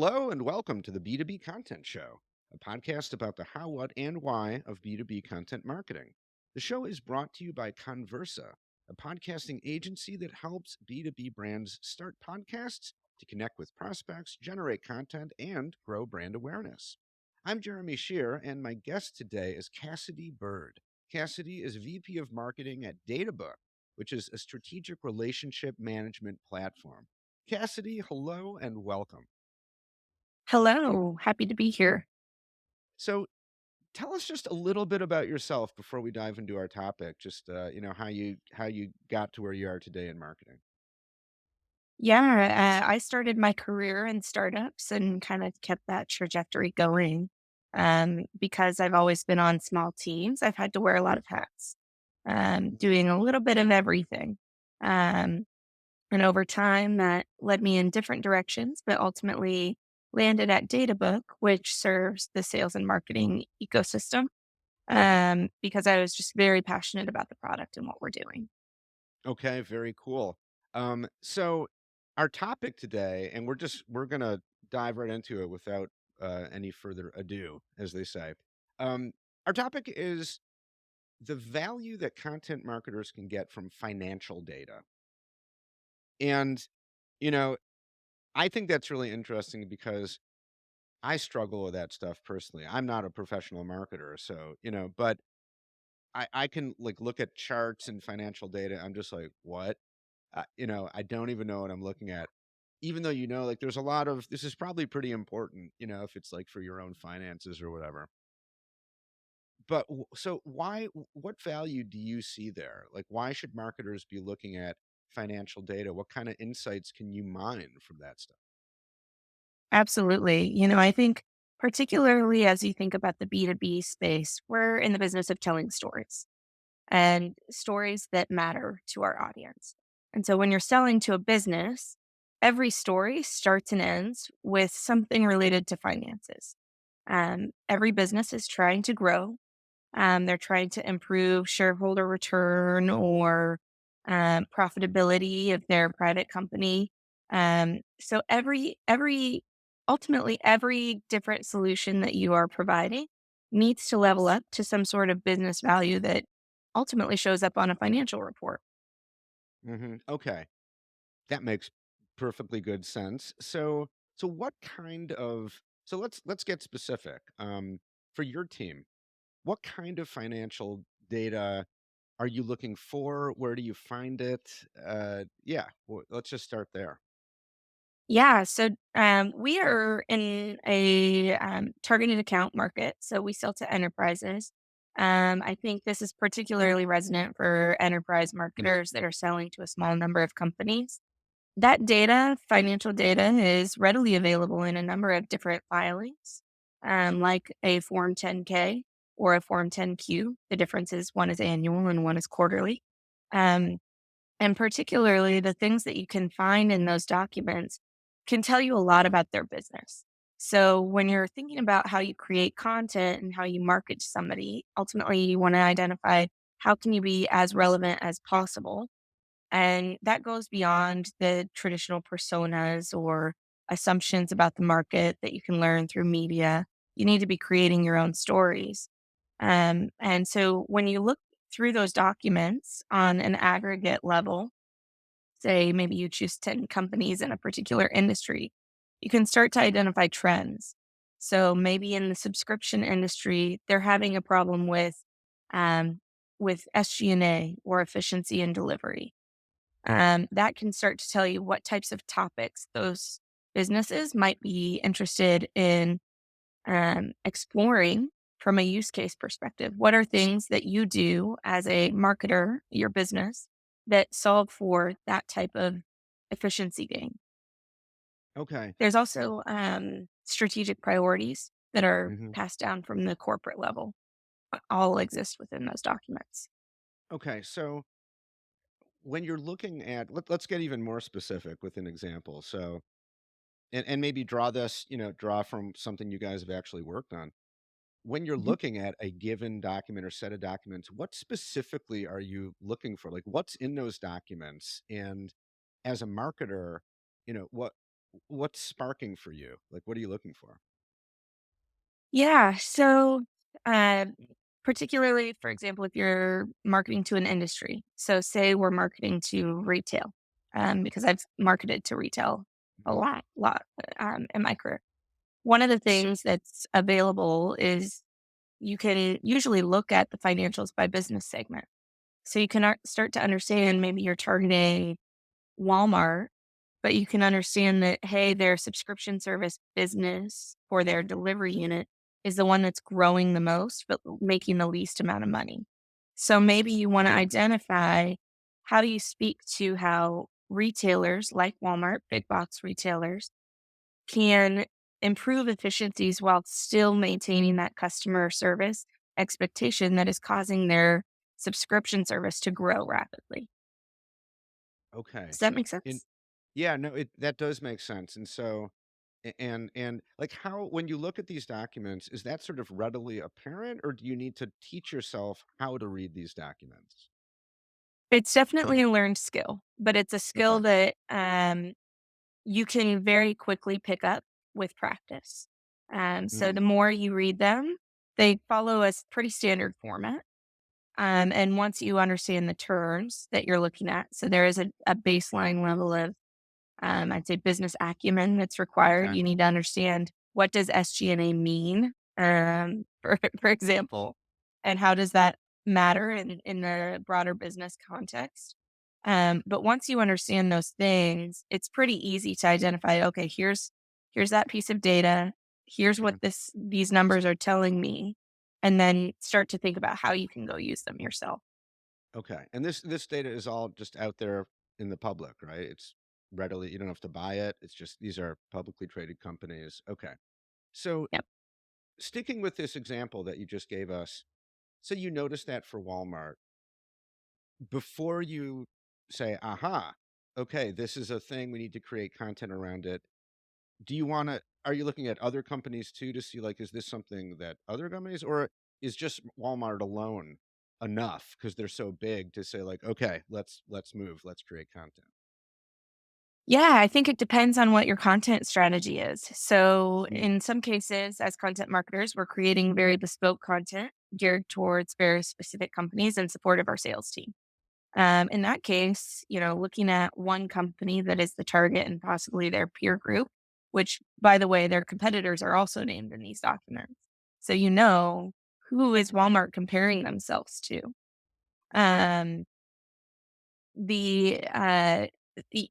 Hello and welcome to the B2B Content Show, a podcast about the how, what, and why of B2B content marketing. The show is brought to you by Connversa, a podcasting agency that helps B2B brands start podcasts to connect with prospects, generate content, and grow brand awareness. I'm Jeremy Shear, and my guest today is Kassidy Bird. Kassidy is VP of Marketing at Databook, which is a strategic relationship management platform. Kassidy, hello and welcome. Hello, happy to be here. So tell us just a little bit about yourself before we dive into our topic. Just how you got to where you are today in marketing. I started my career in startups and kind of kept that trajectory going. Because I've always been on small teams, I've had to wear a lot of hats, doing a little bit of everything. Um, and over time, that led me in different directions, but ultimately landed at Databook, which serves the sales and marketing ecosystem. Because I was just very passionate about the product and what we're doing. Okay, very cool. So our topic today, and we're gonna dive right into it without any further ado, as they say. Um, our topic is the value that content marketers can get from financial data, and you know, I think that's really interesting because I struggle with that stuff personally. I'm not a professional marketer, so, but I can like look at charts and financial data. I'm just like, what? I don't even know what I'm looking at. Even though, like there's a lot of this is probably pretty important, if it's like for your own finances or whatever. But so what value do you see there? Like, why should marketers be looking at financial data? What kind of insights can you mine from that stuff? Absolutely. I think particularly as you think about the B2B space, we're in the business of telling stories and stories that matter to our audience. And so when you're selling to a business, every story starts and ends with something related to finances. Every business is trying to grow. They're trying to improve shareholder return or profitability if they're a private company. So ultimately every different solution that you are providing needs to level up to some sort of business value that ultimately shows up on a financial report. Okay. That makes perfectly good sense. So what kind of so let's get specific. For your team, what kind of financial data are you looking for? Where do you find it? Yeah, let's just start there. We are in a targeted account market. So we sell to enterprises. I think this is particularly resonant for enterprise marketers that are selling to a small number of companies. That data, financial data, is readily available in a number of different filings, like a Form 10K or a Form 10Q. The difference is one is annual and one is quarterly. Um, and particularly, the things that you can find in those documents can tell you a lot about their business. So, when you're thinking about how you create content and how you market to somebody, ultimately you want to identify how can you be as relevant as possible. And that goes beyond the traditional personas or assumptions about the market that you can learn through media. You need to be creating your own stories. And so when you look through those documents on an aggregate level, say maybe you choose 10 companies in a particular industry, you can start to identify trends. So maybe in the subscription industry, they're having a problem um, with SG&A or efficiency in delivery. That can start to tell you what types of topics those businesses might be interested in exploring from a use case perspective. What are things that you do as a marketer, your business, that solve for that type of efficiency gain? Okay. There's also strategic priorities that are hmm passed down from the corporate level, all exist within those documents. Okay. So when you're looking at let's get even more specific with an example. So and maybe draw from something you guys have actually worked on. When you're Mhm. looking at a given document or set of documents, what specifically are you looking for? Like what's in those documents? And as a marketer, what what's sparking for you? Like, what are you looking for? Yeah. So, uh, particularly, for example, if you're marketing to an industry, so say we're marketing to retail, because I've marketed to retail a Mhm. lot in my career. One of the things that's available is you can usually look at the financials by business segment. So you can start to understand maybe you're targeting Walmart, but you can understand that, hey, their subscription service business for their delivery unit is the one that's growing the most, but making the least amount of money. So maybe you want to identify how do you speak to how retailers like Walmart, big box retailers, can improve efficiencies while still maintaining that customer service expectation that is causing their subscription service to grow rapidly. Okay. Does that make And sense? yeah, no, that does make sense. And so, and like how when you look at these documents, is that sort of readily apparent, or do you need to teach yourself how to read these documents? It's definitely a learned skill, but it's a skill Okay. that you can very quickly pick up with practice. So the Hmm. more you read them, they follow a pretty standard format. And once you understand the terms that you're looking at, so there is a baseline level of I'd say business acumen that's required. Okay. You need to understand what does SG&A mean, for example, and how does that matter in the broader business context. But once you understand those things, it's pretty easy to identify. Okay, here's that piece of data. Here's what Okay. these numbers are telling me, and then start to think about how you can go use them yourself. Okay. And this data is all just out there in the public, right? It's readily, you don't have to buy it. It's just these are publicly traded companies. Okay. So Yep. sticking with this example that you just gave us, so you notice that for Walmart, before you say, aha, okay, this is a thing, we need to create content around it. Do you want to, are you looking at other companies too to see, like, is this something that other companies, or is just Walmart alone enough because they're so big to say, like, okay, let's move, let's create content? Yeah, I think it depends on what your content strategy is. So, Mm, in some cases, as content marketers, we're creating very bespoke content geared towards very specific companies in support of our sales team. In that case, looking at one company that is the target and possibly their peer group, which, by the way, their competitors are also named in these documents. So, who is Walmart comparing themselves to? Um, the, uh, the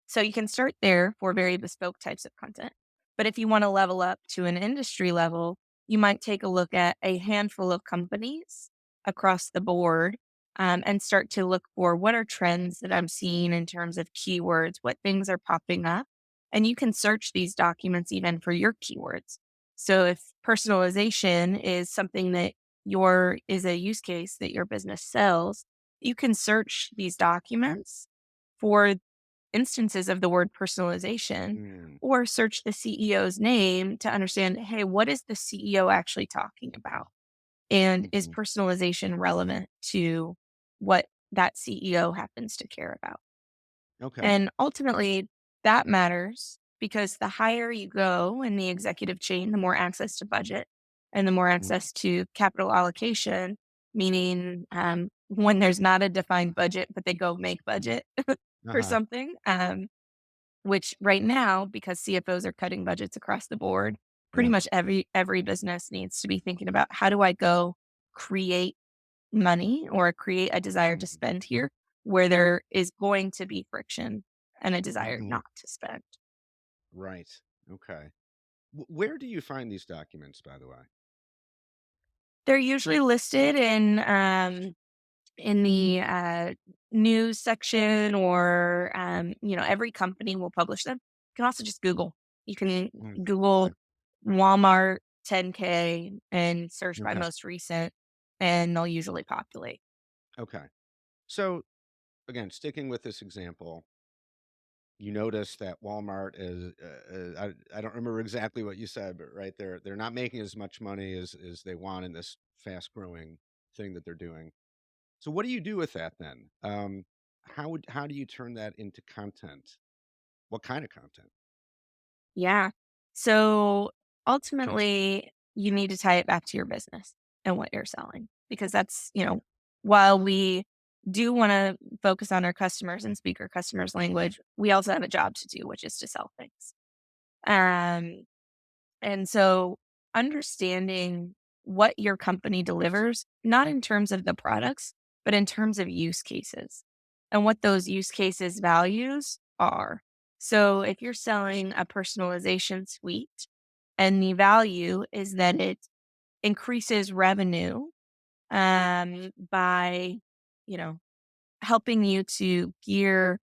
so you can start there for very bespoke types of content. But if you want to level up to an industry level, you might take a look at a handful of companies across the board, and start to look for what are trends that I'm seeing in terms of keywords, what things are popping up. And you can search these documents even for your keywords. So if personalization is something that is a use case that your business sells, you can search these documents for instances of the word personalization mm, or search the CEO's name to understand, hey, what is the CEO actually talking about? And is mhm. personalization relevant to what that CEO happens to care about? Okay. And ultimately, that matters because the higher you go in the executive chain, the more access to budget and the more Mm, access to capital allocation, meaning when there's not a defined budget, but they go make budget for uh-huh. something. Which right now, because CFOs are cutting budgets across the board, pretty Yeah. much every business needs to be thinking about how do I go create money or create a desire to Mhm. spend here where there is going to be friction and a desire Mhm. not to spend. Right. Okay. Where do you find these documents, by the way? They're usually listed in the news section or every company will publish them. You can also just Google. You can Mm, Google okay. Walmart 10K and search by Okay. most recent, and they'll usually populate. Okay. So again, sticking with this example, you notice that Walmart is, I don't remember exactly what you said, but right, they're not making as much money as they want in this fast growing thing that they're doing. So what do you do with that then? How do you turn that into content? What kind of content? Yeah. So ultimately, you need to tie it back to your business and what you're selling because that's, while we do want to focus on our customers and speak our customers' language, we also have a job to do, which is to sell things. Um, and so understanding what your company delivers, not in terms of the products, but in terms of use cases and what those use cases values are. So if you're selling a personalization suite and the value is that it increases revenue by, you know, helping you to gear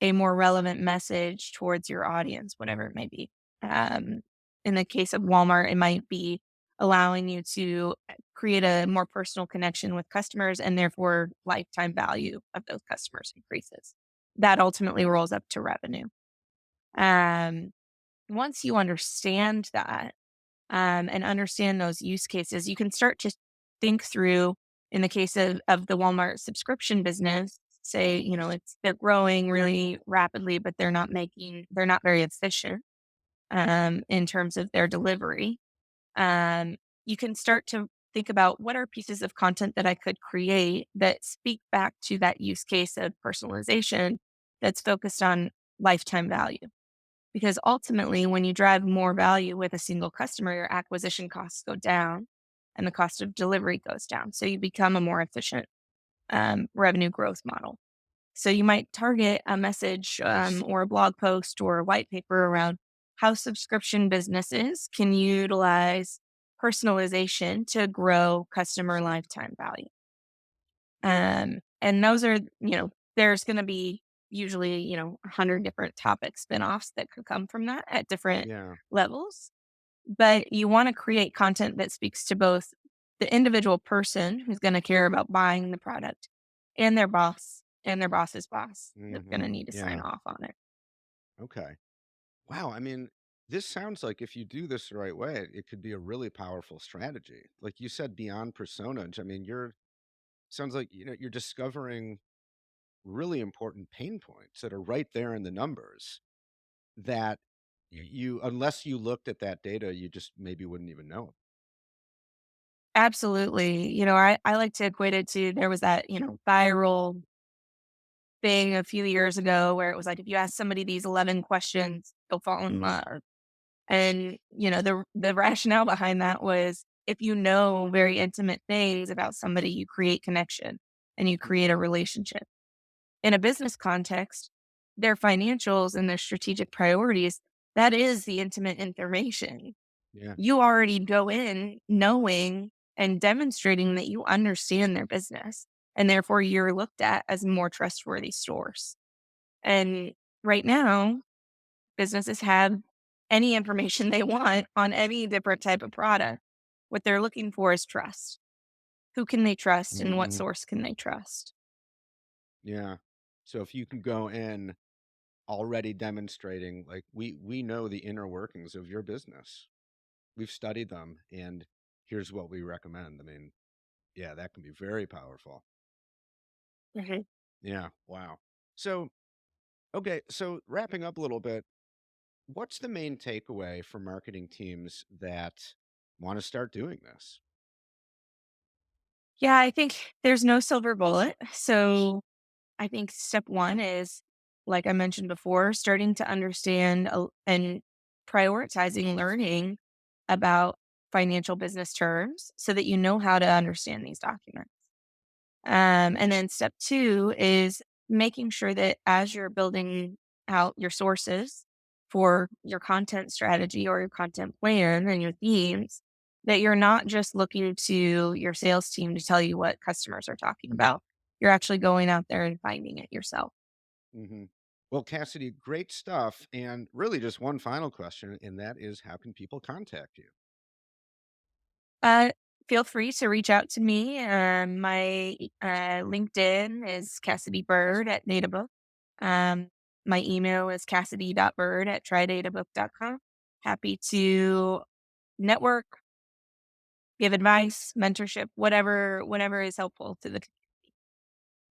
a more relevant message towards your audience, whatever it may be. Um, in the case of Walmart, it might be allowing you to create a more personal connection with customers and therefore lifetime value of those customers increases. That ultimately rolls up to revenue. Um, Once you understand that, and understand those use cases, you can start to think through, in the case of the Walmart subscription business, say, they're growing really rapidly, but they're not very efficient in terms of their delivery. Um, you can start to think about what are pieces of content that I could create that speak back to that use case of personalization that's focused on lifetime value. Because ultimately, when you drive more value with a single customer, your acquisition costs go down and the cost of delivery goes down. So you become a more efficient revenue growth model. So you might target a message or a blog post or a white paper around how subscription businesses can utilize personalization to grow customer lifetime value. And those are, there's going to be usually, 100 different topic spinoffs that could come from that at different Yeah. levels. But you want to create content that speaks to both the individual person who's going to care about buying the product and their boss and their boss's boss that's going to Mhm. need to sign Yeah. off on it. Okay. Wow, I mean, this sounds like if you do this the right way, it could be a really powerful strategy. Like you said, beyond personage. I mean, you're sounds like you're discovering really important pain points that are right there in the numbers that you unless you looked at that data, you just maybe wouldn't even know. Absolutely. I like to equate it to there was that, viral thing a few years ago where it was like, if you ask somebody these 11 questions, they'll fall in love. And, the rationale behind that was if you know very intimate things about somebody, you create connection and you create a relationship. In a business context, their financials and their strategic priorities, that is the intimate information. Yeah. You already go in knowing and demonstrating that you understand their business. And therefore, you're looked at as a more trustworthy source. And right now, businesses have any information they want on any different type of product. What they're looking for is trust. Who can they trust and what Mhm. source can they trust? Yeah. So if you can go in already demonstrating like we know the inner workings of your business. We've studied them and here's what we recommend. I mean, yeah, that can be very powerful. Mhm. Yeah, wow. So, okay, so wrapping up a little bit, what's the main takeaway for marketing teams that want to start doing this? Yeah, I think there's no silver bullet. So I think step one is, like I mentioned before, starting to understand and prioritizing learning about financial business terms so that you know how to understand these documents. And then step two is making sure that as you're building out your sources for your content strategy or your content plan and your themes, that you're not just looking to your sales team to tell you what customers are talking about. You're actually going out there and finding it yourself. Hmm. Well, Cassidy, great stuff. And really just one final question, and that is how can people contact you? Uh, Feel free to reach out to me. My LinkedIn is Kassidy Bird at Databook. Um, my email is cassidy.bird at trydatabook.com. Happy to network, give advice, mentorship, whatever is helpful to the.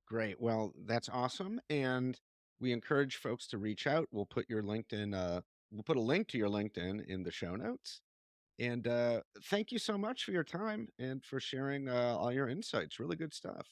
Great. Well, that's awesome. And we encourage folks to reach out. We'll put your LinkedIn we'll put a link to your LinkedIn in the show notes. And thank you so much for your time and for sharing all your insights. Really good stuff.